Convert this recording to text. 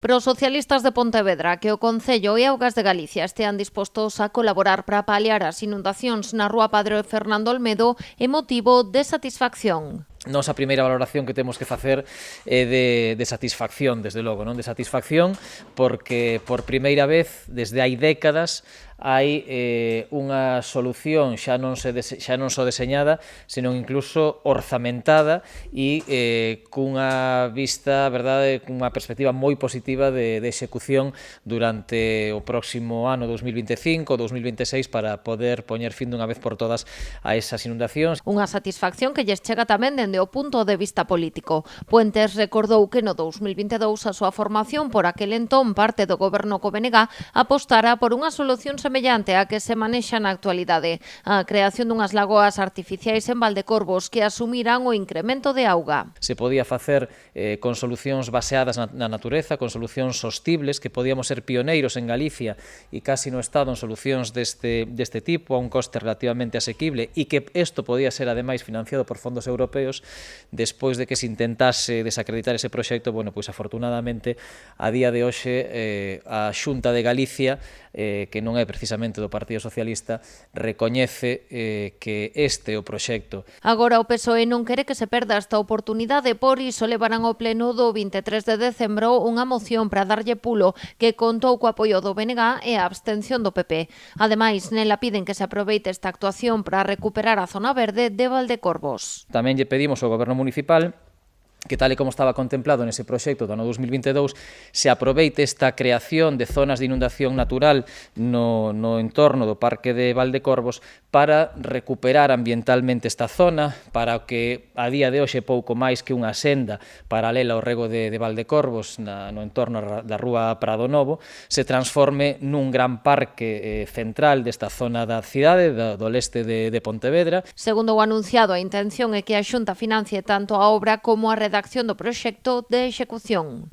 Para os socialistas de Pontevedra, que o Concello e Augas de Galicia estean dispostos a colaborar para paliar as inundacións na rúa Padre Fernando Olmedo é motivo de satisfacción. Nos a primeira valoración que temos que facer é de satisfacción, desde logo, non de satisfacción, porque por primeira vez, desde hai décadas, hai unha solución xa non só deseñada, senón incluso orzamentada e cunha vista, verdade, cunha perspectiva moi positiva de execución durante o próximo ano 2025 ou 2026 para poder poñer fin dunha vez por todas a esas inundacións. Unha satisfacción que lles chega tamén dende o punto de vista político. Puentes recordou que no 2022 a súa formación por aquel entón parte do goberno co BNG apostara por unha solución semellante á que se manexa na actualidade, a creación dunhas lagoas artificiais en Valdecorvos que asumiran o incremento de auga. Se podía facer con solucións baseadas na natureza, con solucións sostibles, que podíamos ser pioneiros en Galicia e casi no Estado en solucións deste tipo, a un coste relativamente asequible, e que isto podía ser ademais financiado por fondos europeos. Despois de que se intentase desacreditar ese proxecto, bueno, pois afortunadamente a día de hoxe a Xunta de Galicia, que non é precisamente do Partido Socialista, recoñece que este é o proxecto. Agora o PSOE non quere que se perda esta oportunidade, por iso levarán ao pleno do 23 de decembro unha moción para darlle pulo que contou co apoio do BNG e a abstención do PP. Ademais, nela piden que se aproveite esta actuación para recuperar a zona verde de Valdecorvos. Tamén lle pedimos ao Goberno Municipal que, tal e como estaba contemplado nese proxecto do ano 2022, se aproveite esta creación de zonas de inundación natural no entorno do Parque de Valdecorvos para recuperar ambientalmente esta zona, para que a día de hoxe pouco máis que unha senda paralela ao rego de Valdecorvos no entorno da rúa Prado Novo se transforme nun gran parque central desta zona da cidade, do leste de Pontevedra. Segundo o anunciado, a intención é que a Xunta financie tanto a obra como a redacción do proxecto de execución.